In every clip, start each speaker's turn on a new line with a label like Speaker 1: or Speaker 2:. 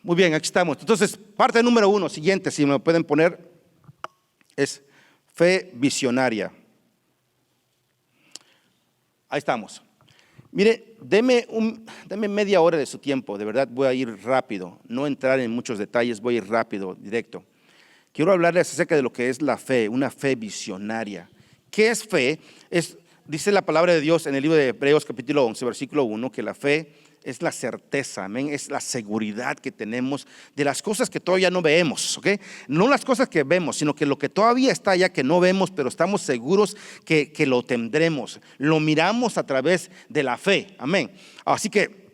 Speaker 1: Muy bien, aquí estamos. Entonces, parte número 1, siguiente, si me lo pueden poner, es fe visionaria. Ahí estamos. Mire, deme media hora de su tiempo, de verdad voy a ir rápido, no entrar en muchos detalles, voy a ir rápido, directo. Quiero hablarles acerca de lo que es la fe, una fe visionaria. ¿Qué es fe? Dice la palabra de Dios en el libro de Hebreos capítulo 11, versículo 1, que la fe es la certeza, amén, es la seguridad que tenemos de las cosas que todavía no vemos, ¿ok? No las cosas que vemos, sino que lo que todavía está allá que no vemos, pero estamos seguros que lo tendremos. Lo miramos a través de la fe, amén. Así que,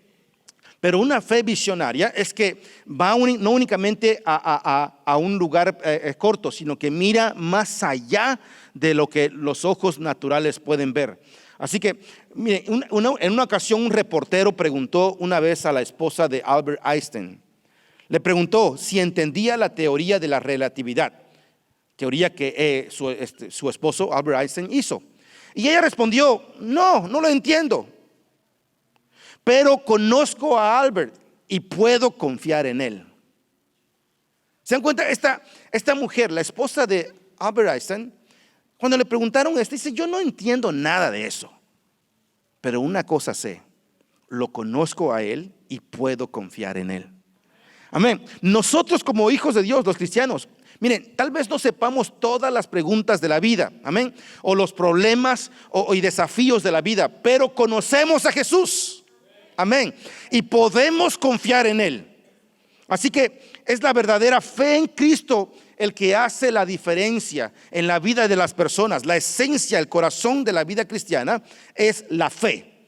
Speaker 1: pero una fe visionaria es que va no únicamente a un lugar corto, sino que mira más allá de lo que los ojos naturales pueden ver. Así que, mire, en una ocasión un reportero preguntó una vez a la esposa de Albert Einstein. Le preguntó si entendía la teoría de la relatividad, teoría que su esposo Albert Einstein hizo. Y ella respondió, no lo entiendo, pero conozco a Albert y puedo confiar en él. ¿Se dan cuenta? Esta mujer, la esposa de Albert Einstein, cuando le preguntaron esto, dice, yo no entiendo nada de eso, pero una cosa sé, lo conozco a él y puedo confiar en él. Amén. Nosotros como hijos de Dios, los cristianos, miren, tal vez no sepamos todas las preguntas de la vida, amén, o los problemas y desafíos de la vida, pero conocemos a Jesús, amén, y podemos confiar en él. Así que es la verdadera fe en Cristo el que hace la diferencia en la vida de las personas. La esencia, el corazón de la vida cristiana es la fe.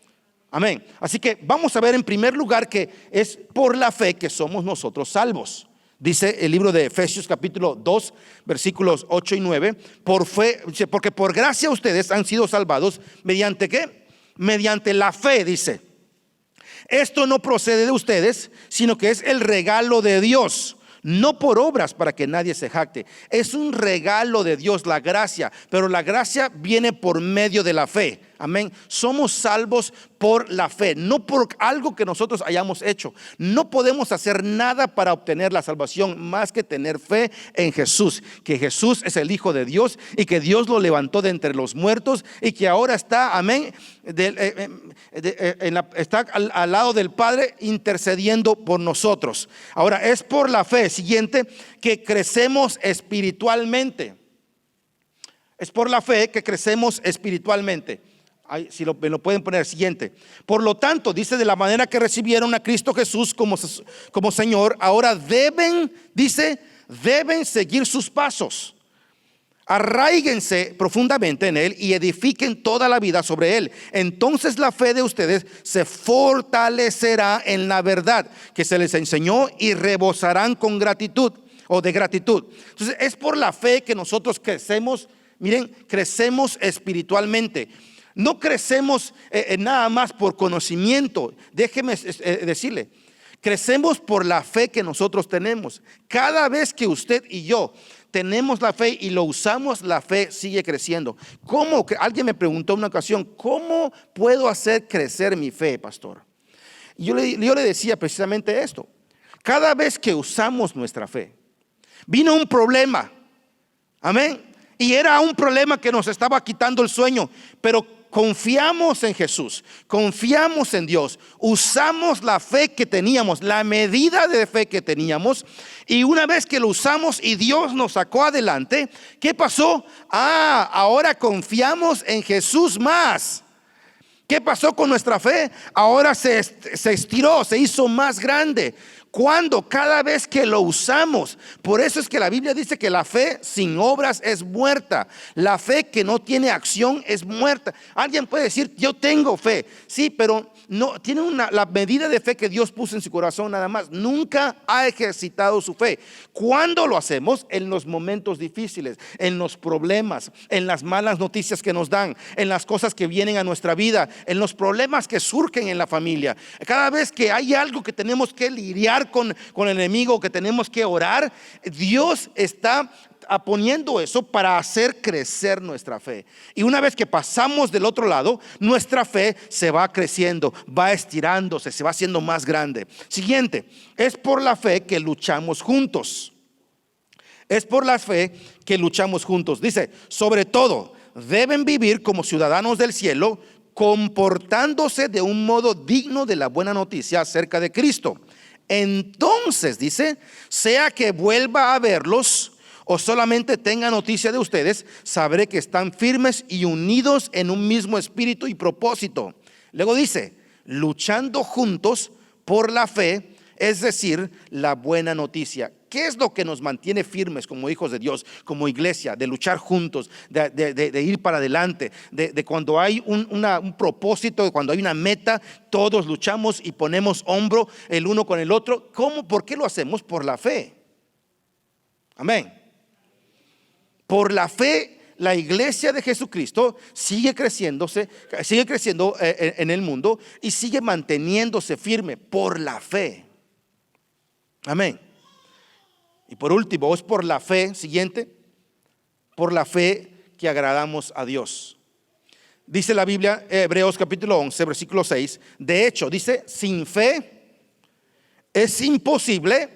Speaker 1: Amén. Así que vamos a ver en primer lugar que es por la fe que somos nosotros salvos. Dice el libro de Efesios capítulo 2 versículos 8 y 9. Por fe, porque por gracia ustedes han sido salvados. ¿Mediante qué? Mediante la fe, dice. Esto no procede de ustedes, sino que es el regalo de Dios, no por obras para que nadie se jacte. Es un regalo de Dios, la gracia, pero la gracia viene por medio de la fe. Amén. Somos salvos por la fe, no por algo que nosotros hayamos hecho. No podemos hacer nada para obtener la salvación más que tener fe en Jesús, que Jesús es el Hijo de Dios y que Dios lo levantó de entre los muertos y que ahora está, amén, está al lado del Padre intercediendo por nosotros. Ahora es por la fe, siguiente, que crecemos espiritualmente. Es por la fe que crecemos espiritualmente. Si me lo pueden poner, siguiente. Por lo tanto, dice, de la manera que recibieron a Cristo Jesús como Señor, ahora deben seguir sus pasos. Arraíguense profundamente en Él y edifiquen toda la vida sobre Él. Entonces la fe de ustedes se fortalecerá en la verdad que se les enseñó y rebosarán con gratitud o de gratitud. Entonces es por la fe que nosotros crecemos. Miren, crecemos espiritualmente. No crecemos nada más por conocimiento. Déjeme decirle, crecemos por la fe que nosotros tenemos. Cada vez que usted y yo tenemos la fe y lo usamos, la fe sigue creciendo. ¿Cómo? Alguien me preguntó en una ocasión, ¿cómo puedo hacer crecer mi fe, pastor? Y yo le decía precisamente esto. Cada vez que usamos nuestra fe, vino un problema, amén, y era un problema que nos estaba quitando el sueño, pero confiamos en Jesús, confiamos en Dios, usamos la fe que teníamos, la medida de fe que teníamos, y una vez que lo usamos y Dios nos sacó adelante, ¿qué pasó? Ahora confiamos en Jesús más. ¿Qué pasó con nuestra fe? Ahora se estiró, se hizo más grande. Cuando cada vez que lo usamos, por eso es que la Biblia dice que la fe sin obras es muerta. La fe que no tiene acción es muerta. Alguien puede decir, yo tengo fe, sí, pero no tiene la medida de fe que Dios puso en su corazón nada más. Nunca ha ejercitado su fe. ¿Cuándo lo hacemos? En los momentos difíciles, en los problemas, en las malas noticias que nos dan, en las cosas que vienen a nuestra vida, en los problemas que surgen en la familia. Cada vez que hay algo que tenemos que lidiar con el enemigo, que tenemos que orar, Dios está poniendo eso para hacer crecer nuestra fe. Y una vez que pasamos del otro lado, nuestra fe se va creciendo, va estirándose, se va haciendo más grande. Siguiente, es por la fe que luchamos juntos. Es por la fe que luchamos juntos. Dice, sobre todo, deben vivir como ciudadanos del cielo, comportándose de un modo digno de la buena noticia acerca de Cristo. Entonces, dice, sea que vuelva a verlos o solamente tenga noticia de ustedes, sabré que están firmes y unidos en un mismo espíritu y propósito. Luego dice, luchando juntos por la fe, es decir, la buena noticia. ¿Qué es lo que nos mantiene firmes como hijos de Dios, como iglesia? De luchar juntos, de ir para adelante, de cuando hay un propósito, de cuando hay una meta, todos luchamos y ponemos hombro el uno con el otro. ¿Cómo? ¿Por qué lo hacemos? Por la fe. Amén. Por la fe, la iglesia de Jesucristo sigue creciendo en el mundo y sigue manteniéndose firme por la fe. Amén. Y por último, es por la fe, siguiente, por la fe que agradamos a Dios. Dice la Biblia, Hebreos capítulo 11, versículo 6, de hecho, dice, sin fe es imposible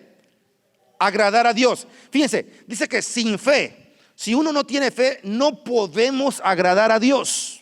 Speaker 1: agradar a Dios. Fíjense, dice que sin fe, si uno no tiene fe, no podemos agradar a Dios.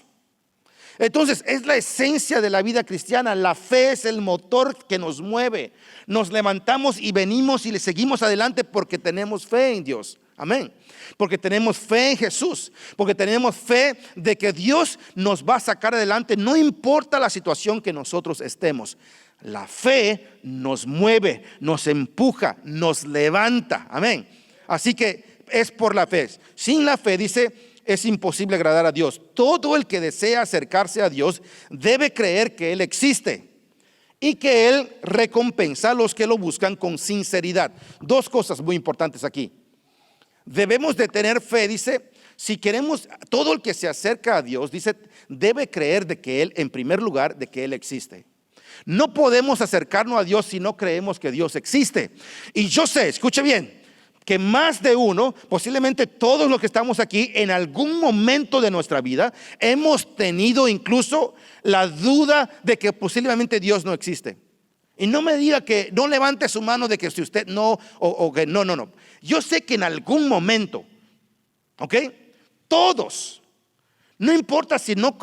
Speaker 1: Entonces es la esencia de la vida cristiana. La fe es el motor que nos mueve. Nos levantamos y venimos y le seguimos adelante porque tenemos fe en Dios. Amén. Porque tenemos fe en Jesús. Porque tenemos fe de que Dios nos va a sacar adelante, no importa la situación que nosotros estemos. La fe nos mueve, nos empuja, nos levanta. Amén. Así que es por la fe. Sin la fe, dice, es imposible agradar a Dios. Todo el que desea acercarse a Dios debe creer que Él existe y que Él recompensa a los que lo buscan con sinceridad. Dos cosas muy importantes aquí. Debemos de tener fe, dice, si queremos, todo el que se acerca a Dios, dice, debe creer de que Él, en primer lugar, de que Él existe. No podemos acercarnos a Dios si no creemos que Dios existe. Y yo sé, escuche bien, que más de uno, posiblemente todos los que estamos aquí, en algún momento de nuestra vida, hemos tenido incluso la duda de que posiblemente Dios no existe. Y no me diga que, no levante su mano de que si usted no, o que no. Yo sé que en algún momento, ¿ok? Todos, no importa si no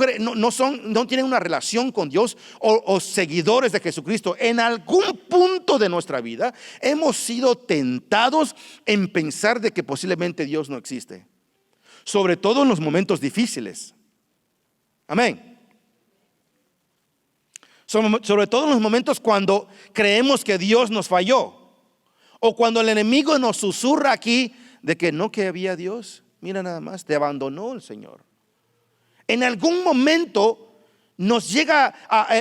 Speaker 1: tienen una relación con Dios o seguidores de Jesucristo, en algún punto de nuestra vida hemos sido tentados en pensar de que posiblemente Dios no existe, sobre todo en los momentos difíciles. Amén. Sobre todo en los momentos cuando creemos que Dios nos falló, o cuando el enemigo nos susurra aquí de que no, que había Dios. Mira nada más, te abandonó el Señor. En algún momento nos llega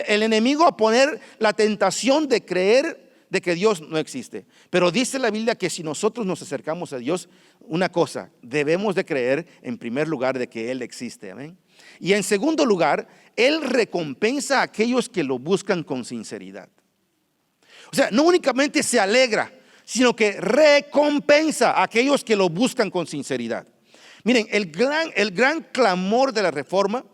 Speaker 1: el enemigo a poner la tentación de creer de que Dios no existe. Pero dice la Biblia que si nosotros nos acercamos a Dios, una cosa, debemos de creer en primer lugar de que Él existe. Amén. Y en segundo lugar, Él recompensa a aquellos que lo buscan con sinceridad. O sea, no únicamente se alegra, sino que recompensa a aquellos que lo buscan con sinceridad. Miren, el gran clamor de la reforma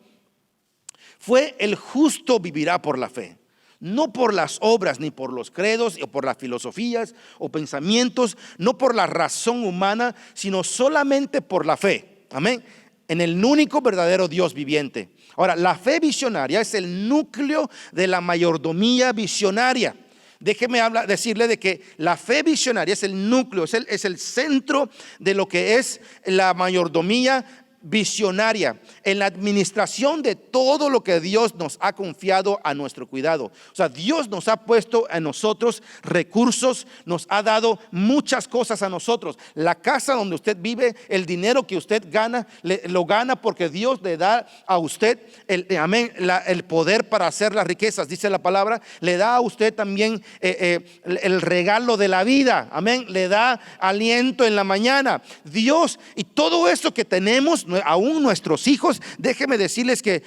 Speaker 1: fue: el justo vivirá por la fe. No por las obras, ni por los credos, o por las filosofías o pensamientos, no por la razón humana, sino solamente por la fe. Amén. En el único verdadero Dios viviente. Ahora, la fe visionaria es el núcleo de la mayordomía visionaria. Déjeme decirle de que la fe visionaria es el núcleo, es el centro de lo que es la mayordomía visionaria, en la administración de todo lo que Dios nos ha confiado a nuestro cuidado. O sea, Dios nos ha puesto a nosotros recursos, nos ha dado muchas cosas a nosotros. La casa donde usted vive, el dinero que usted gana, lo gana porque Dios le da a usted el poder para hacer las riquezas, dice la palabra. Le da a usted también el regalo de la vida, amén. Le da aliento en la mañana. Dios, y todo eso que tenemos, aún nuestros hijos, déjenme decirles que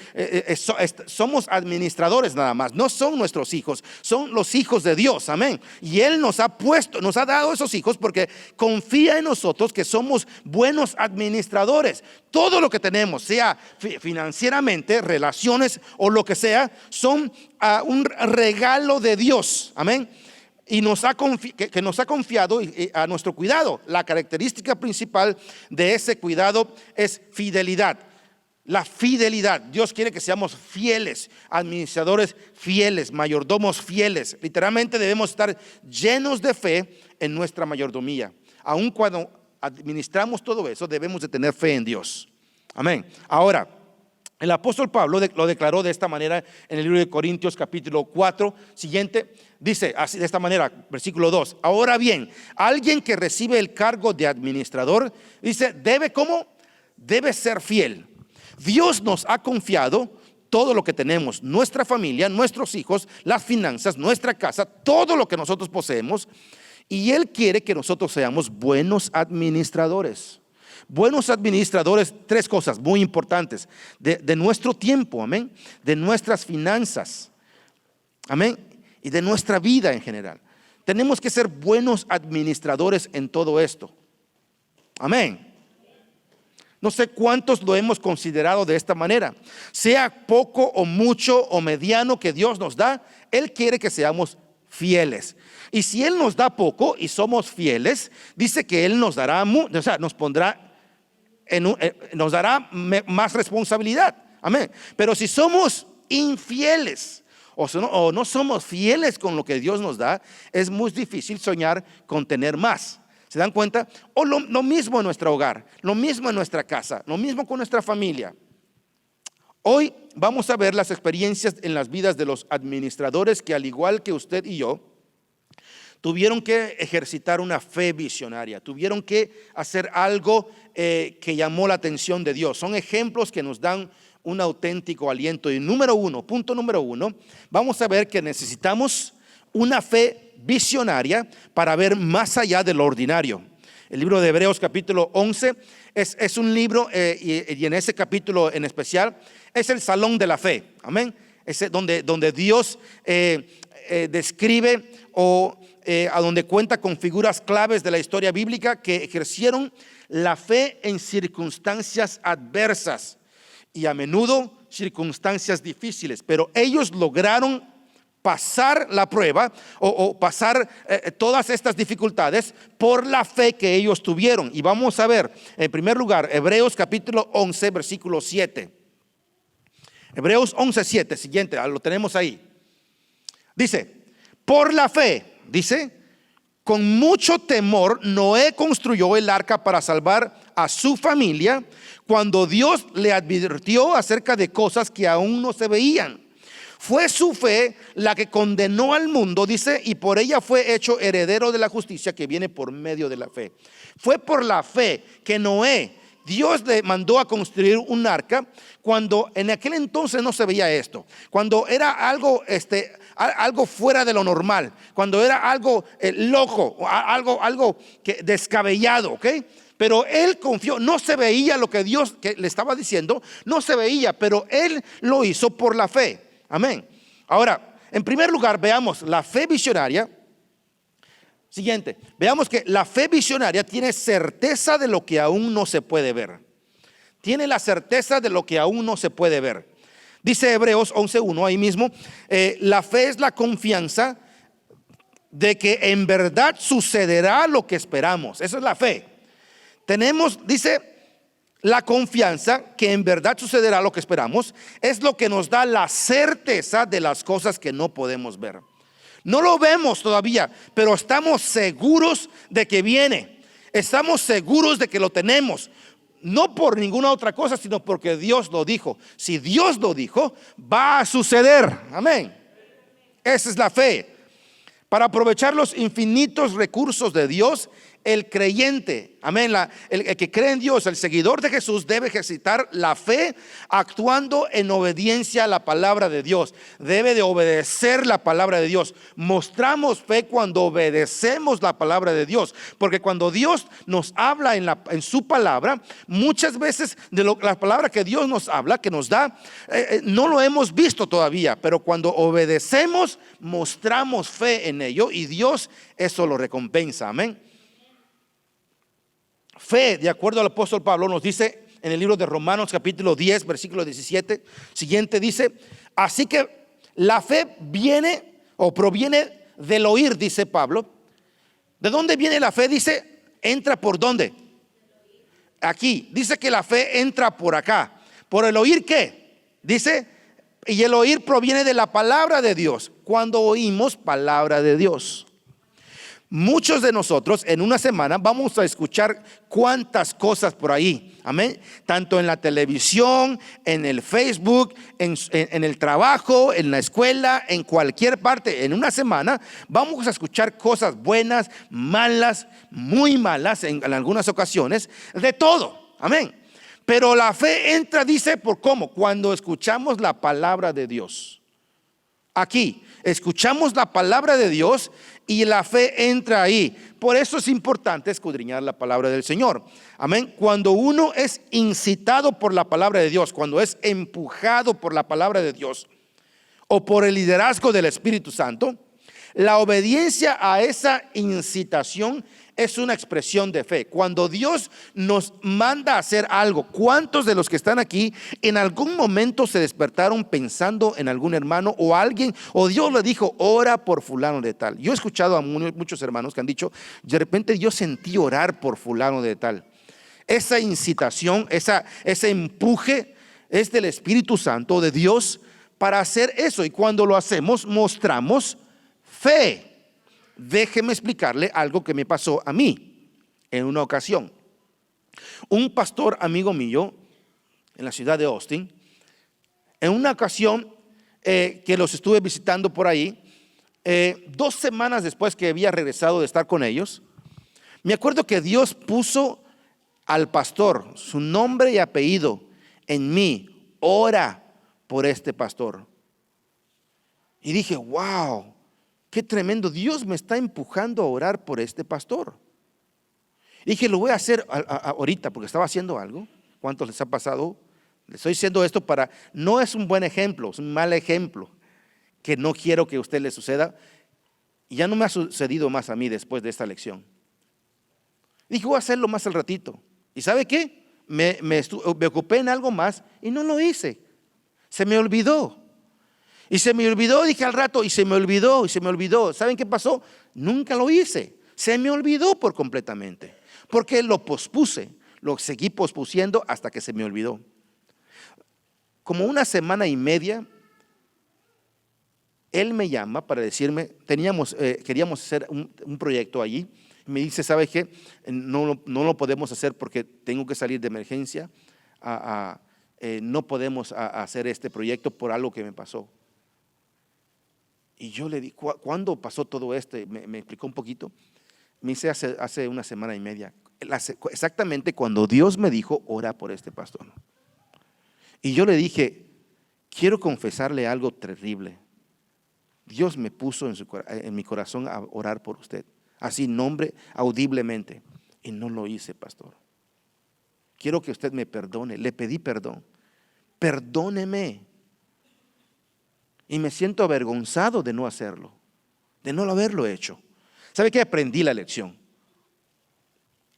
Speaker 1: somos administradores nada más, no son nuestros hijos, son los hijos de Dios, amén. Y Él nos ha dado esos hijos porque confía en nosotros que somos buenos administradores. Todo lo que tenemos, sea financieramente, relaciones o lo que sea, son un regalo de Dios, amén. Y que nos ha confiado a nuestro cuidado. La característica principal de ese cuidado es fidelidad. La fidelidad. Dios quiere que seamos fieles, administradores fieles, mayordomos fieles. Literalmente debemos estar llenos de fe en nuestra mayordomía. Aun cuando administramos todo eso, debemos de tener fe en Dios. Amén. Ahora, el apóstol Pablo lo declaró de esta manera en el libro de Corintios capítulo 4, siguiente, dice así de esta manera, versículo 2. Ahora bien, alguien que recibe el cargo de administrador, dice, debe ser fiel. Dios nos ha confiado todo lo que tenemos, nuestra familia, nuestros hijos, las finanzas, nuestra casa, todo lo que nosotros poseemos, y Él quiere que nosotros seamos buenos administradores. Buenos administradores, tres cosas muy importantes de nuestro tiempo, amén, de nuestras finanzas, amén, y de nuestra vida en general. Tenemos que ser buenos administradores en todo esto, amén. No sé cuántos lo hemos considerado de esta manera. Sea poco o mucho o mediano que Dios nos da, Él quiere que seamos fieles. Y si Él nos da poco y somos fieles, dice que Él nos dará, o sea, nos dará más responsabilidad. Amén. Pero si somos infieles o no somos fieles con lo que Dios nos da, es muy difícil soñar con tener más. ¿Se dan cuenta? O lo mismo en nuestro hogar, lo mismo en nuestra casa, lo mismo con nuestra familia. Hoy vamos a ver las experiencias en las vidas de los administradores que, al igual que usted y yo, tuvieron que ejercitar una fe visionaria, tuvieron que hacer algo que llamó la atención de Dios. Son ejemplos que nos dan un auténtico aliento. Y punto número uno, vamos a ver que necesitamos una fe visionaria para ver más allá de lo ordinario. El libro de Hebreos capítulo 11 es un libro y en ese capítulo en especial es el salón de la fe, amén. Es donde Dios describe a donde cuenta con figuras claves de la historia bíblica que ejercieron la fe en circunstancias adversas y a menudo circunstancias difíciles, pero ellos lograron pasar la prueba o pasar todas estas dificultades por la fe que ellos tuvieron. Y vamos a ver, en primer lugar, Hebreos capítulo 11, versículo 7. Hebreos 11, 7, siguiente, lo tenemos ahí. Dice, por la fe, dice, con mucho temor Noé construyó el arca para salvar a su familia cuando Dios le advirtió acerca de cosas que aún no se veían. Fue su fe la que condenó al mundo, dice, y por ella fue hecho heredero de la justicia que viene por medio de la fe. Fue por la fe que Noé, Dios le mandó a construir un arca cuando en aquel entonces no se veía esto, cuando era algo fuera de lo normal, cuando era algo loco, algo que descabellado, ¿ok? Pero él confió, no se veía lo que Dios que le estaba diciendo, no se veía, pero él lo hizo por la fe. Amén. Ahora, en primer lugar, veamos la fe visionaria. Siguiente, veamos que la fe visionaria tiene certeza de lo que aún no se puede ver. Tiene la certeza de lo que aún no se puede ver. Dice Hebreos 11:1 ahí mismo, la fe es la confianza de que en verdad sucederá lo que esperamos. Esa es la fe. Tenemos, dice, la confianza que en verdad sucederá lo que esperamos es lo que nos da la certeza de las cosas que no podemos ver. No lo vemos todavía, pero estamos seguros de que viene. Estamos seguros de que lo tenemos. No por ninguna otra cosa, sino porque Dios lo dijo. Si Dios lo dijo, va a suceder. Amén. Esa es la fe. Para aprovechar los infinitos recursos de Dios, El creyente, amén, el que cree en Dios, el seguidor de Jesús, debe ejercitar la fe actuando en obediencia a la palabra de Dios. Debe de obedecer la palabra de Dios. Mostramos fe cuando obedecemos la palabra de Dios, porque cuando Dios nos habla en su palabra, muchas veces la palabra que Dios nos habla, que nos da, no lo hemos visto todavía, pero cuando obedecemos, mostramos fe en ello y Dios eso lo recompensa, amén. Fe, de acuerdo al apóstol Pablo, nos dice en el libro de Romanos capítulo 10, versículo 17, siguiente, dice: así que la fe viene o proviene del oír, dice Pablo. ¿De dónde viene la fe? Dice, entra por dónde. Aquí, dice que la fe entra por acá. ¿Por el oír qué? Dice, y el oír proviene de la palabra de Dios. Cuando oímos palabra de Dios. Muchos de nosotros en una semana vamos a escuchar cuántas cosas por ahí, amén, tanto en la televisión, en el Facebook, en el trabajo, en la escuela, en cualquier parte. En una semana vamos a escuchar cosas buenas, malas, muy malas en algunas ocasiones, de todo, amén. Pero la fe entra, dice, ¿por cómo? Cuando escuchamos la palabra de Dios. Aquí escuchamos la palabra de Dios y la fe entra ahí. Por eso es importante escudriñar la palabra del Señor. Amén. Cuando uno es incitado por la palabra de Dios, cuando es empujado por la palabra de Dios o por el liderazgo del Espíritu Santo, la obediencia a esa incitación es una expresión de fe. Cuando Dios nos manda a hacer algo, ¿cuántos de los que están aquí en algún momento se despertaron pensando en algún hermano o alguien, o Dios le dijo, ora por fulano de tal? Yo he escuchado a muchos hermanos que han dicho, de repente yo sentí orar por fulano de tal. Esa incitación, ese empuje es del Espíritu Santo de Dios para hacer eso, y cuando lo hacemos mostramos fe. Déjeme explicarle algo que me pasó a mí en una ocasión. Un pastor amigo mío en la ciudad de Austin, en una ocasión que los estuve visitando por ahí, 2 semanas después que había regresado de estar con ellos, me acuerdo que Dios puso al pastor, su nombre y apellido en mí. Ora por este pastor. Y dije, wow, qué tremendo, Dios me está empujando a orar por este pastor. Y dije, lo voy a hacer ahorita porque estaba haciendo algo. ¿Cuántos les ha pasado? Les estoy diciendo esto no es un buen ejemplo, es un mal ejemplo que no quiero que a usted le suceda. Y ya no me ha sucedido más a mí después de esta lección. Dije, voy a hacerlo más al ratito. ¿Y sabe qué? Me ocupé en algo más y no lo hice. Se me olvidó. Y se me olvidó, dije al rato, y se me olvidó. ¿Saben qué pasó? Nunca lo hice. Se me olvidó por completamente. Porque lo pospuse, lo seguí pospusiendo hasta que se me olvidó. Como 1 semana y media, él me llama para decirme, queríamos hacer un proyecto allí. Me dice, ¿sabes qué? No lo podemos hacer porque tengo que salir de emergencia. No podemos hacer este proyecto por algo que me pasó. Y yo le di, ¿cuándo pasó todo esto? Me explicó un poquito. Me dice, hace 1 semana y media. Exactamente cuando Dios me dijo, ora por este pastor. Y yo le dije, quiero confesarle algo terrible. Dios me puso en mi corazón a orar por usted. Así, nombre audiblemente. Y no lo hice, pastor. Quiero que usted me perdone. Le pedí perdón. Perdóneme. Y me siento avergonzado de no hacerlo, de no haberlo hecho. ¿Sabe qué? Aprendí la lección.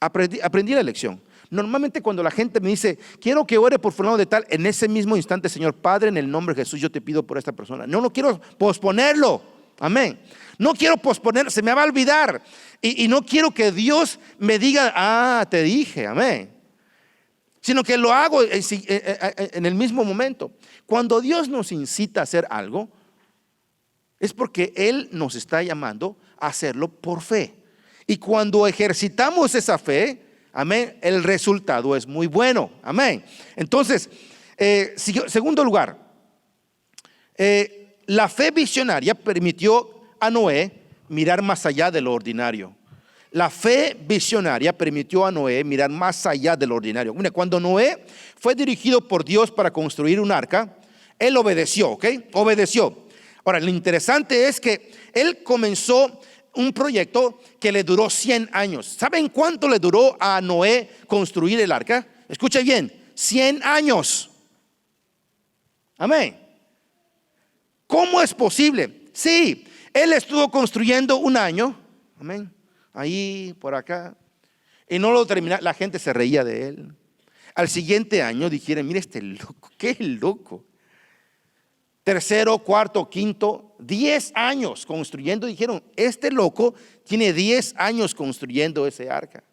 Speaker 1: Aprendí la lección. Normalmente cuando la gente me dice, quiero que ore por fulano de tal, en ese mismo instante, Señor Padre, en el nombre de Jesús, yo te pido por esta persona. No quiero posponerlo. Amén. No quiero posponerlo, se me va a olvidar. Y no quiero que Dios me diga, te dije, amén. Sino que lo hago en el mismo momento. Cuando Dios nos incita a hacer algo, es porque Él nos está llamando a hacerlo por fe. Y cuando ejercitamos esa fe, amén, el resultado es muy bueno, amén. Entonces, segundo lugar, la fe visionaria permitió a Noé mirar más allá de lo ordinario. La fe visionaria permitió a Noé mirar más allá del ordinario. Mira, cuando Noé fue dirigido por Dios para construir un arca, él obedeció, ¿ok? Obedeció. Ahora, lo interesante es que él comenzó un proyecto que le duró 100 años. ¿Saben cuánto le duró a Noé construir el arca? Escuche bien, 100 años. Amén. ¿Cómo es posible? Sí, él estuvo construyendo un año. Amén. Ahí, por acá, y no lo terminó. La gente se reía de él. Al siguiente año dijeron: mire este loco, qué loco. Tercero, cuarto, quinto, 10 años construyendo. Dijeron: este loco tiene 10 años construyendo ese arca.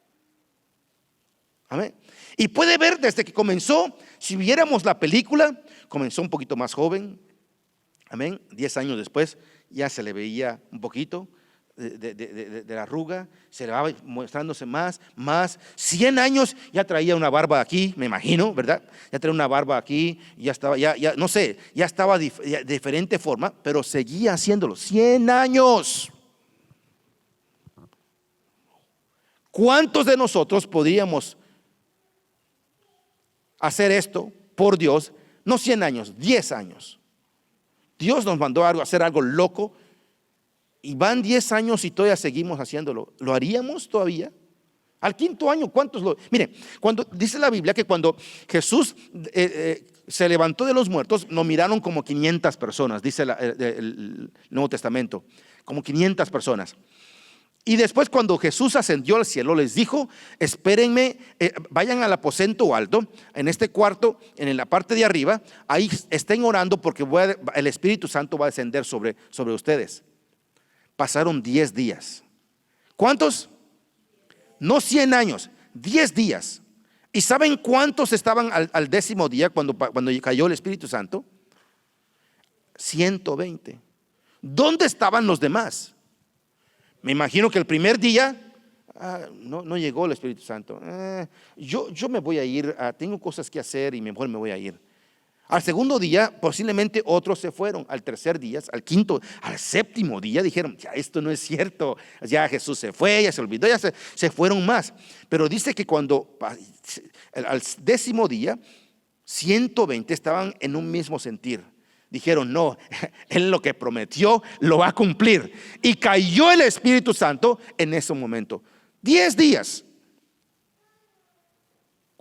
Speaker 1: Amén. Y puede ver desde que comenzó, si viéramos la película, comenzó un poquito más joven. Amén. 10 años después ya se le veía un poquito de la arruga, se le va mostrándose más. 100 años ya traía una barba aquí, me imagino, ¿verdad? Ya traía una barba aquí, ya estaba, ya no sé, ya estaba de diferente forma, pero seguía haciéndolo. 100 años. ¿Cuántos de nosotros podríamos hacer esto por Dios? No 100 años, 10 años. Dios nos mandó a hacer algo loco. Y van 10 años y todavía seguimos haciéndolo. ¿Lo haríamos todavía? Al quinto año, ¿cuántos lo? Mire, cuando dice la Biblia que cuando Jesús se levantó de los muertos, lo miraron como 500 personas, dice el Nuevo Testamento, como 500 personas. Y después, cuando Jesús ascendió al cielo, les dijo: espérenme, vayan al aposento alto, en este cuarto, en la parte de arriba, ahí estén orando porque el Espíritu Santo va a descender sobre ustedes. Pasaron 10 días. ¿Cuántos? No 100 años, 10 días. ¿Y saben cuántos estaban al 10º día cuando cayó el Espíritu Santo? 120. ¿Dónde estaban los demás? Me imagino que el primer día no llegó el Espíritu Santo. Yo me voy a ir, tengo cosas que hacer y mejor me voy a ir. Al segundo día posiblemente otros se fueron. Al tercer día, al quinto, al 7º día dijeron: ya esto no es cierto, ya Jesús se fue, ya se olvidó, ya se fueron más. Pero dice que cuando al 10º día 120 estaban en un mismo sentir. Dijeron: no, Él lo que prometió lo va a cumplir. Y cayó el Espíritu Santo en ese momento. 10 días.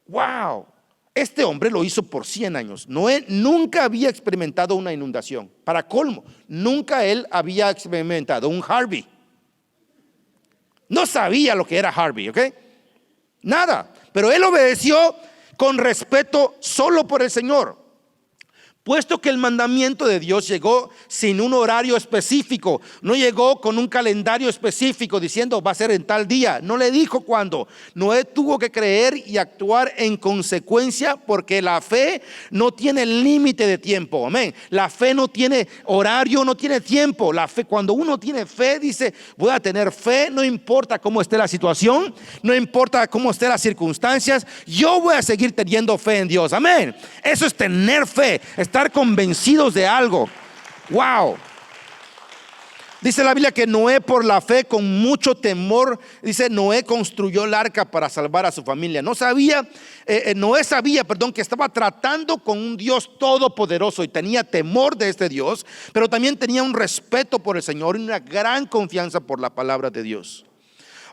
Speaker 1: Wow. Este hombre lo hizo por 100 años. Noé nunca había experimentado una inundación. Para colmo, nunca él había experimentado un Harvey. No sabía lo que era Harvey, ¿ok? Nada. Pero él obedeció con respeto solo por el Señor. Puesto que el mandamiento de Dios llegó sin un horario específico, no llegó con un calendario específico diciendo va a ser en tal día, no le dijo cuándo. Noé tuvo que creer y actuar en consecuencia, porque la fe no tiene límite de tiempo. Amén. La fe no tiene horario, no tiene tiempo. La fe, cuando uno tiene fe, dice: voy a tener fe, no importa cómo esté la situación, no importa cómo estén las circunstancias, yo voy a seguir teniendo fe en Dios. Amén. Eso es tener fe, estar convencidos de algo. Wow. Dice la Biblia que Noé, por la fe, con mucho temor, dice, Noé construyó el arca para salvar a su familia. Noé sabía, que estaba tratando con un Dios todopoderoso y tenía temor de este Dios, pero también tenía un respeto por el Señor y una gran confianza por la palabra de Dios.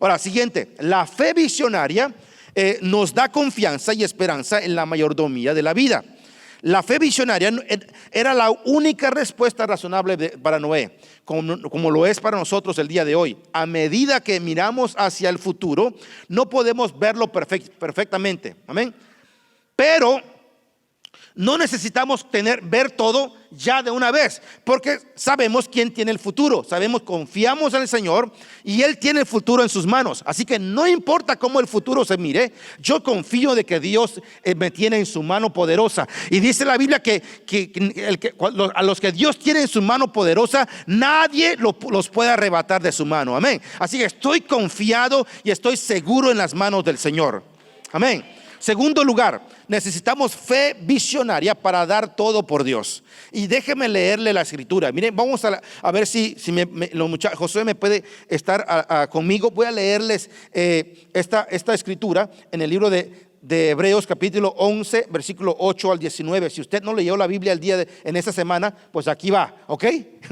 Speaker 1: Ahora, siguiente, la fe visionaria nos da confianza y esperanza en la mayordomía de la vida. La fe visionaria era la única respuesta razonable para Noé, como lo es para nosotros el día de hoy. A medida que miramos hacia el futuro, no podemos verlo perfectamente. Amén. Pero no necesitamos ver todo ya de una vez, porque sabemos quién tiene el futuro. Confiamos en el Señor y Él tiene el futuro en sus manos. Así que no importa cómo el futuro se mire, yo confío de que Dios me tiene en su mano poderosa. Y dice la Biblia que a los que Dios tiene en su mano poderosa, nadie los puede arrebatar de su mano. Amén. Así que estoy confiado y estoy seguro en las manos del Señor. Amén. Segundo lugar, necesitamos fe visionaria para dar todo por Dios. Y déjeme leerle la escritura. Miren, vamos a ver si Josué me puede estar conmigo. Voy a leerles esta escritura en el libro de Hebreos capítulo 11, versículo 8 al 19. Si usted no leyó la Biblia en esta semana, pues aquí va, ¿ok?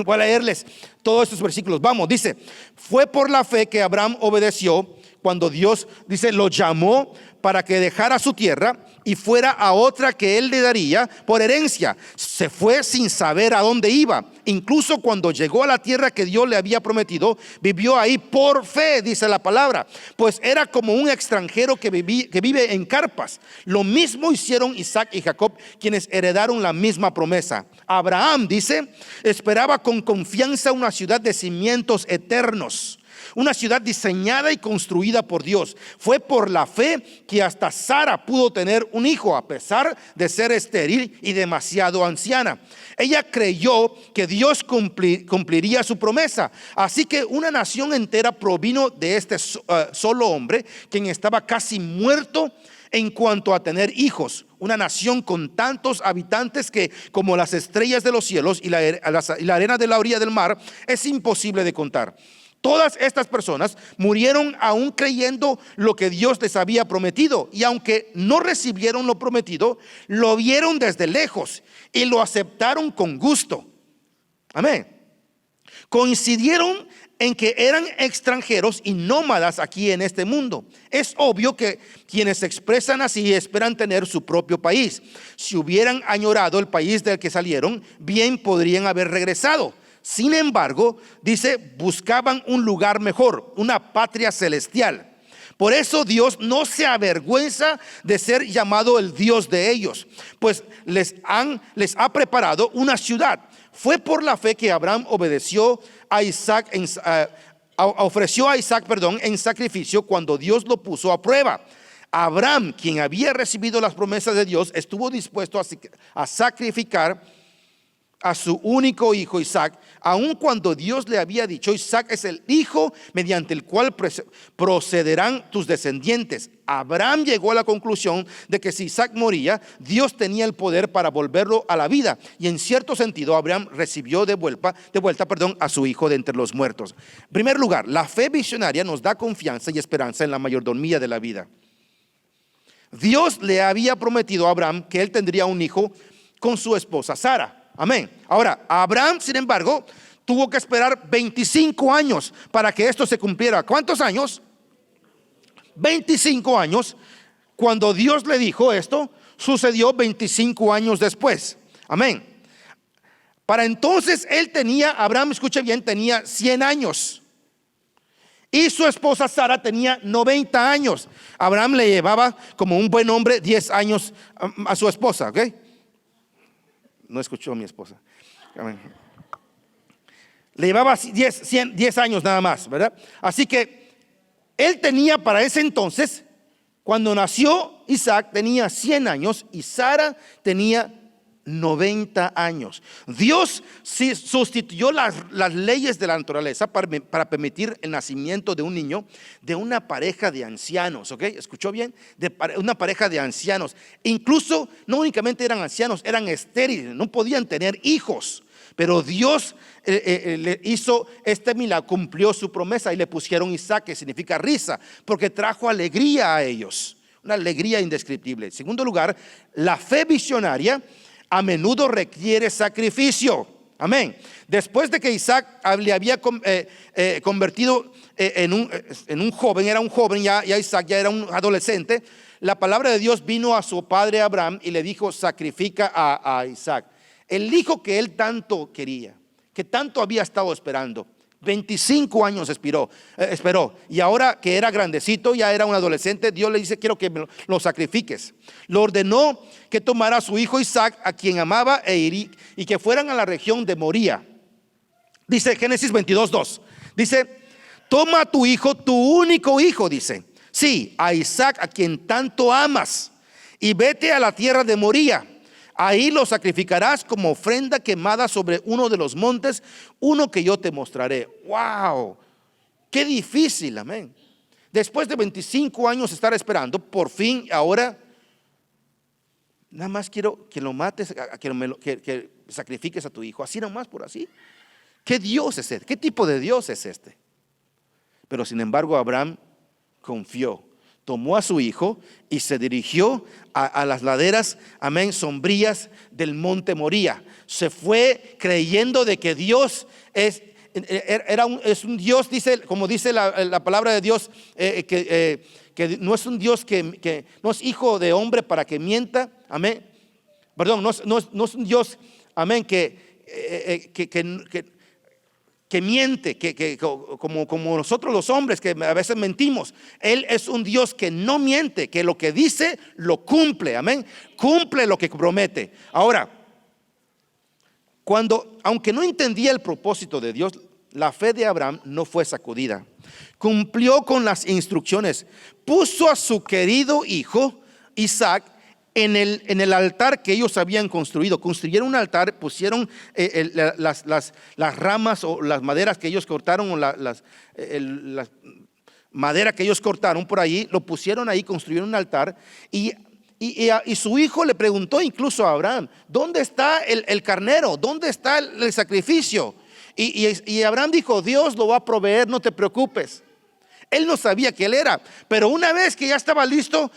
Speaker 1: Voy a leerles todos estos versículos. Vamos, dice: fue por la fe que Abraham obedeció cuando Dios, dice, lo llamó para que dejara su tierra y fuera a otra que él le daría por herencia. Se fue sin saber a dónde iba. Incluso cuando llegó a la tierra que Dios le había prometido, vivió ahí por fe, dice la palabra, pues era como un extranjero que vive en carpas. Lo mismo hicieron Isaac y Jacob, quienes heredaron la misma promesa. Abraham, dice, esperaba con confianza una ciudad de cimientos eternos, una ciudad diseñada y construida por Dios. Fue por la fe que hasta Sara pudo tener un hijo, a pesar de ser estéril y demasiado anciana. Ella creyó que Dios cumpliría su promesa. Así que una nación entera provino de este solo hombre, quien estaba casi muerto en cuanto a tener hijos. Una nación con tantos habitantes que, como las estrellas de los cielos y la arena de la orilla del mar, es imposible de contar. Todas estas personas murieron aún creyendo lo que Dios les había prometido, y aunque no recibieron lo prometido, lo vieron desde lejos y lo aceptaron con gusto. Amén. Coincidieron en que eran extranjeros y nómadas aquí en este mundo. Es obvio que quienes se expresan así esperan tener su propio país. Si hubieran añorado el país del que salieron, bien podrían haber regresado. Sin embargo, dice, buscaban un lugar mejor, una patria celestial. Por eso Dios no se avergüenza de ser llamado el Dios de ellos, pues les ha preparado una ciudad. Fue por la fe que Abraham obedeció a Isaac, ofreció a Isaac en sacrificio cuando Dios lo puso a prueba. Abraham, quien había recibido las promesas de Dios, estuvo dispuesto a sacrificar a su único hijo Isaac, aun cuando Dios le había dicho: Isaac es el hijo mediante el cual procederán tus descendientes. Abraham llegó a la conclusión de que si Isaac moría, Dios tenía el poder para volverlo a la vida, y en cierto sentido Abraham recibió de vuelta a su hijo de entre los muertos. En primer lugar, la fe visionaria nos da confianza y esperanza en la mayordomía de la vida. Dios le había prometido a Abraham que él tendría un hijo con su esposa Sara. Amén. Ahora, Abraham, sin embargo, tuvo que esperar 25 años para que esto se cumpliera. ¿Cuántos años? 25 años. Cuando Dios le dijo esto, sucedió 25 años después. Amén. Para entonces Abraham, escuche bien, tenía 100 años. Y su esposa Sara tenía 90 años. Abraham le llevaba, como un buen hombre, 10 años a su esposa, ¿ok? No escuchó a mi esposa. Amén. Le llevaba 10 años nada más, ¿verdad? Así que él tenía para ese entonces, cuando nació Isaac, tenía 100 años y Sara tenía 90 años. Dios sustituyó las leyes de la naturaleza para permitir el nacimiento de un niño de una pareja de ancianos, ¿ok? ¿Escuchó bien? De una pareja de ancianos. Incluso no únicamente eran ancianos, eran estériles, no podían tener hijos. Pero Dios le hizo este milagro, cumplió su promesa y le pusieron Isaac, que significa risa, porque trajo alegría a ellos, una alegría indescriptible. En segundo lugar, la fe visionaria a menudo requiere sacrificio. Amén. Después de que Isaac le había convertido en un joven, era un joven, ya Isaac ya era un adolescente, la palabra de Dios vino a su padre Abraham y le dijo: sacrifica a Isaac, el hijo que él tanto quería, que tanto había estado esperando. 25 años esperó, y ahora que era grandecito, ya era un adolescente, Dios le dice: quiero que lo sacrifiques. Lo ordenó que tomara a su hijo Isaac, a quien amaba, y que fueran a la región de Moría. Dice Génesis 22:2, dice: toma a tu hijo, tu único hijo, dice, sí, a Isaac, a quien tanto amas, y vete a la tierra de Moría. Ahí lo sacrificarás como ofrenda quemada sobre uno de los montes, uno que yo te mostraré. ¡Wow! ¡Qué difícil! Amén. Después de 25 años estar esperando, por fin ahora nada más quiero que lo mates, que sacrifiques a tu hijo, así nomás por así. ¿Qué Dios es este? ¿Qué tipo de Dios es este? Pero sin embargo Abraham confió, tomó a su hijo y se dirigió a las laderas, amén, sombrías del monte Moría. Se fue creyendo de que Dios es un Dios, dice, como dice la palabra de Dios, que no es un Dios que no es hijo de hombre para que mienta, amén. Perdón, no es un Dios, amén, que miente, como nosotros los hombres que a veces mentimos. Él es un Dios que no miente, que lo que dice lo cumple, amén. Cumple lo que promete. Ahora, aunque no entendía el propósito de Dios, la fe de Abraham no fue sacudida. Cumplió con las instrucciones. Puso a su querido hijo Isaac en el altar que ellos habían construido. Construyeron un altar, pusieron las ramas o las maderas que ellos cortaron, o la madera que ellos cortaron por ahí, lo pusieron ahí, construyeron un altar. Y su hijo le preguntó incluso a Abraham: ¿dónde está el carnero? ¿Dónde está el sacrificio? Y Abraham dijo: Dios lo va a proveer, no te preocupes. Él no sabía que él era, pero una vez que ya estaba listo,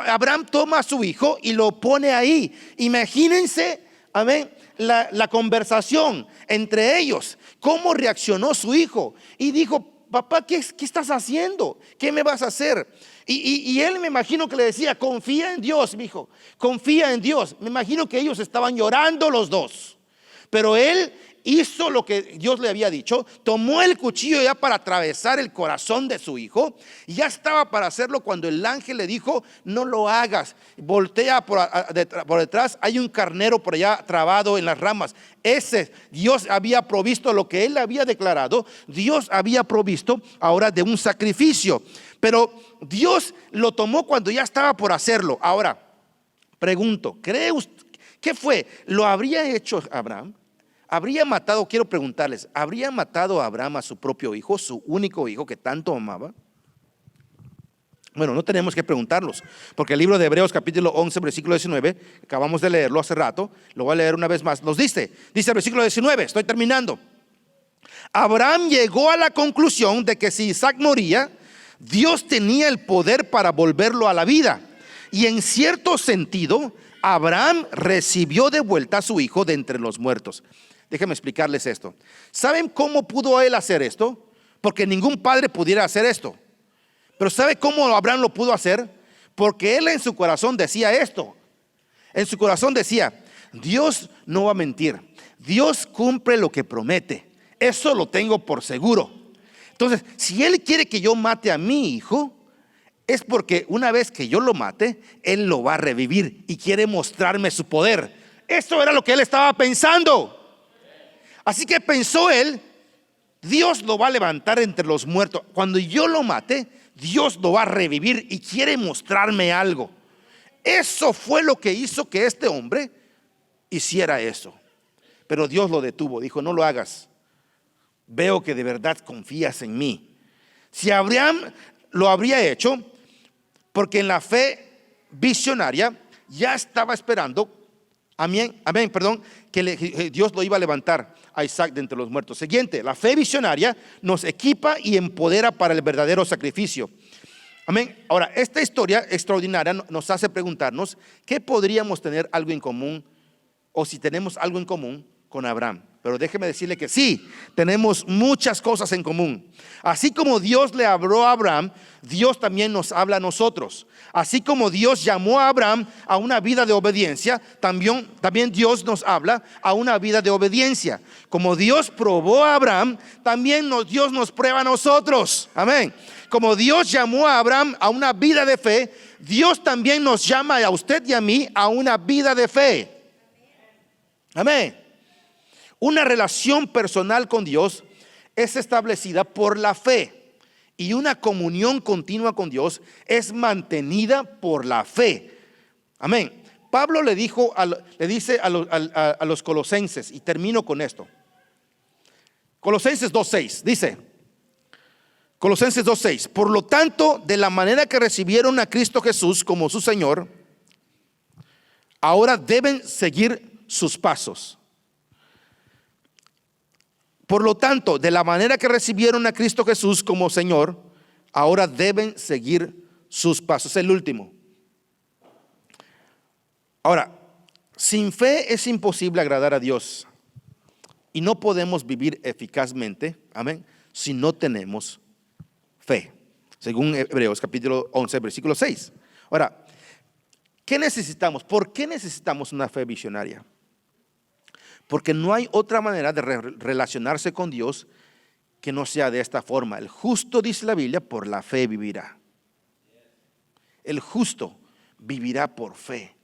Speaker 1: Abraham toma a su hijo y lo pone ahí. Imagínense, amén, la conversación entre ellos, cómo reaccionó su hijo. Y dijo: papá, ¿qué estás haciendo? ¿Qué me vas a hacer? Y él, me imagino que le decía: confía en Dios, mi hijo, confía en Dios. Me imagino que ellos estaban llorando los dos, pero él hizo lo que Dios le había dicho. Tomó el cuchillo ya para atravesar el corazón de su hijo, y ya estaba para hacerlo cuando el ángel le dijo: no lo hagas, voltea por detrás, hay un carnero por allá trabado en las ramas. Dios había provisto lo que él había declarado. Dios había provisto ahora de un sacrificio, pero Dios lo tomó cuando ya estaba por hacerlo. Ahora pregunto, ¿cree usted qué fue? ¿Lo habría hecho Abraham? ¿Habría matado, quiero preguntarles, habría matado a Abraham a su propio hijo, su único hijo que tanto amaba? Bueno, no tenemos que preguntarlos, porque el libro de Hebreos capítulo 11 versículo 19, acabamos de leerlo hace rato, lo voy a leer una vez más, nos dice el versículo 19, estoy terminando: Abraham llegó a la conclusión de que si Isaac moría, Dios tenía el poder para volverlo a la vida, y en cierto sentido Abraham recibió de vuelta a su hijo de entre los muertos. Déjenme explicarles esto. ¿Saben cómo pudo él hacer esto? Porque ningún padre pudiera hacer esto. Pero ¿sabe cómo Abraham lo pudo hacer? Porque él en su corazón decía esto. En su corazón decía: Dios no va a mentir, Dios cumple lo que promete, eso lo tengo por seguro. Entonces, si él quiere que yo mate a mi hijo, es porque una vez que yo lo mate, él lo va a revivir y quiere mostrarme su poder. Eso era lo que él estaba pensando. Así que pensó él: Dios lo va a levantar entre los muertos. Cuando yo lo mate, Dios lo va a revivir y quiere mostrarme algo. Eso fue lo que hizo que este hombre hiciera eso. Pero Dios lo detuvo, dijo: no lo hagas, veo que de verdad confías en mí. Si Abraham lo habría hecho, porque en la fe visionaria ya estaba esperando, que Dios lo iba a levantar a Isaac de entre los muertos. Siguiente, la fe visionaria nos equipa y empodera para el verdadero sacrificio. Amén. Ahora, esta historia extraordinaria nos hace preguntarnos: ¿qué podríamos tener algo en común, o si tenemos algo en común con Abraham? Pero déjeme decirle que sí, tenemos muchas cosas en común. Así como Dios le habló a Abraham, Dios también nos habla a nosotros. Así como Dios llamó a Abraham a una vida de obediencia, también Dios nos habla a una vida de obediencia. Como Dios probó a Abraham, también Dios nos prueba a nosotros. Amén. Como Dios llamó a Abraham a una vida de fe, Dios también nos llama a usted y a mí a una vida de fe. Amén. Una relación personal con Dios es establecida por la fe, y una comunión continua con Dios es mantenida por la fe. Amén. Pablo le dice a los colosenses, y termino con esto. Colosenses 2:6 dice: Colosenses 2:6: por lo tanto, de la manera que recibieron a Cristo Jesús como su Señor, ahora deben seguir sus pasos. Por lo tanto, de la manera que recibieron a Cristo Jesús como Señor, ahora deben seguir sus pasos. El último. Ahora, sin fe es imposible agradar a Dios. Y no podemos vivir eficazmente, amén, si no tenemos fe. Según Hebreos capítulo 11, versículo 6. Ahora, ¿qué necesitamos? ¿Por qué necesitamos una fe visionaria? Porque no hay otra manera de relacionarse con Dios que no sea de esta forma. El justo, dice la Biblia, por la fe vivirá. El justo vivirá por fe,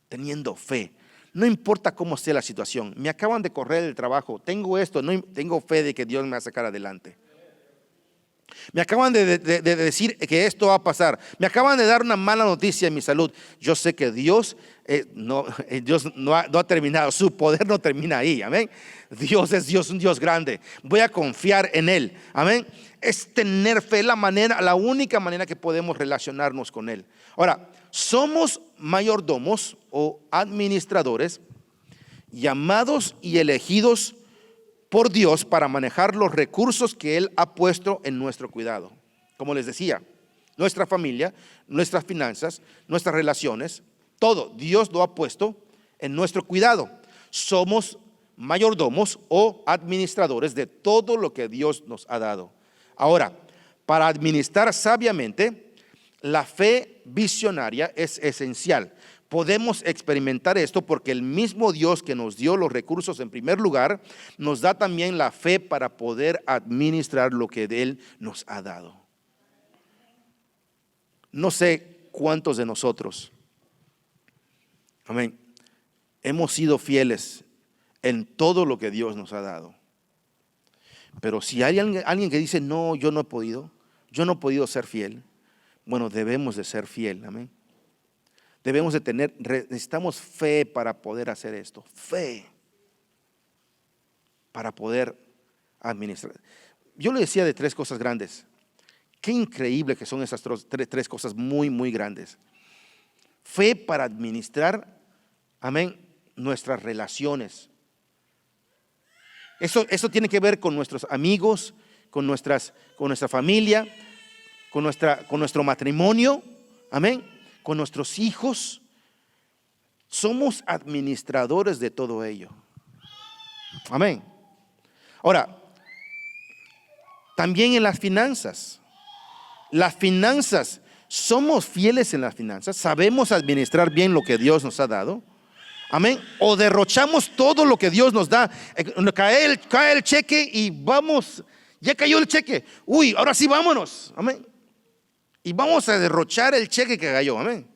Speaker 1: teniendo fe. No importa cómo sea la situación. Me acaban de correr el trabajo. Tengo esto, no tengo fe de que Dios me va a sacar adelante. Me acaban de decir que esto va a pasar. Me acaban de dar una mala noticia en mi salud. Yo sé que Dios no ha terminado. Su poder no termina ahí. Amén. Dios es Dios, un Dios grande. Voy a confiar en Él. Amén. Es tener fe, la única manera que podemos relacionarnos con Él. Ahora, somos mayordomos o administradores llamados y elegidos por Dios para manejar los recursos que Él ha puesto en nuestro cuidado. Como les decía, nuestra familia, nuestras finanzas, nuestras relaciones, todo Dios lo ha puesto en nuestro cuidado. Somos mayordomos o administradores de todo lo que Dios nos ha dado. Ahora, para administrar sabiamente, la fe visionaria es esencial. Podemos experimentar esto porque el mismo Dios que nos dio los recursos en primer lugar, nos da también la fe para poder administrar lo que de Él nos ha dado. No sé cuántos de nosotros, amén, hemos sido fieles en todo lo que Dios nos ha dado. Pero si hay alguien que dice, no, yo no he podido ser fiel, bueno, debemos de ser fiel, amén. Debemos de necesitamos fe para poder hacer esto, fe para poder administrar. Yo le decía de tres cosas grandes. Qué increíble que son esas tres cosas muy, muy grandes. Fe para administrar, amén, nuestras relaciones. Eso tiene que ver con nuestros amigos, con nuestra familia, con nuestro matrimonio, amén, con nuestros hijos. Somos administradores de todo ello. Amén. Ahora, también en las finanzas. Las finanzas, somos fieles en las finanzas, sabemos administrar bien lo que Dios nos ha dado. Amén. O derrochamos todo lo que Dios nos da. Cae el cheque y vamos, ya cayó el cheque. Uy, ahora sí vámonos. Amén. Y vamos a derrochar el cheque que cayó. Amén.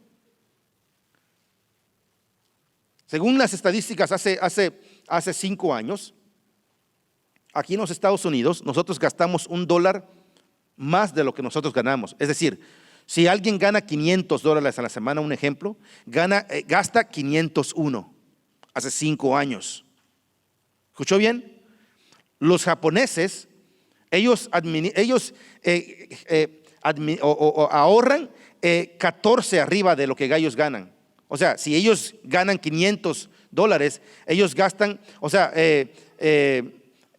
Speaker 1: Según las estadísticas, hace 5 años, aquí en los Estados Unidos, nosotros gastamos $1 más de lo que nosotros ganamos. Es decir, si alguien gana $500 a la semana, un ejemplo, gasta 501 hace 5 años. ¿Escuchó bien? Los japoneses, ellos ahorran 14 arriba de lo que ellos ganan. O sea, si ellos ganan $500, ellos gastan,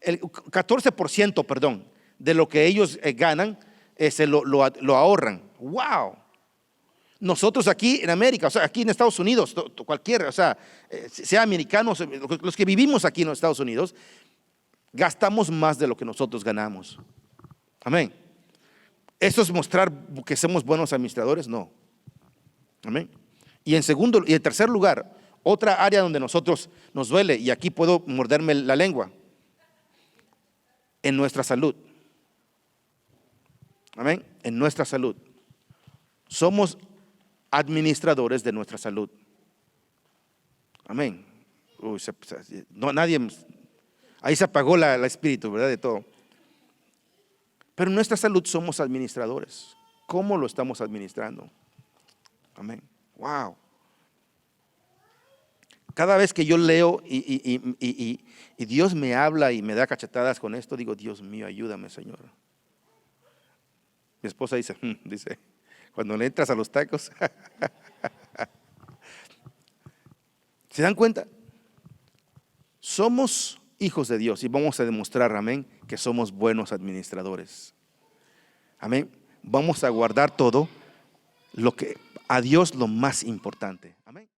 Speaker 1: el 14%, perdón, de lo que ellos ganan, se lo ahorran. ¡Wow! Nosotros aquí en América, o sea, aquí en Estados Unidos, cualquiera, o sea, sea americanos, los que vivimos aquí en los Estados Unidos, gastamos más de lo que nosotros ganamos. Amén. ¿Eso es mostrar que somos buenos administradores? No. Amén. Y en tercer lugar, otra área donde nosotros nos duele, y aquí puedo morderme la lengua, en nuestra salud. Amén. En nuestra salud. Somos administradores de nuestra salud. Amén. Ahí se apagó el espíritu, ¿verdad? De todo. Pero en nuestra salud somos administradores. ¿Cómo lo estamos administrando? Amén. Wow. Cada vez que yo leo y Dios me habla y me da cachetadas con esto, digo, Dios mío, ayúdame, Señor. Mi esposa dice, cuando le entras a los tacos. ¿Se dan cuenta? Somos hijos de Dios y vamos a demostrar, amén, que somos buenos administradores. Amén. Vamos a guardar todo lo que a Dios lo más importante. Amén.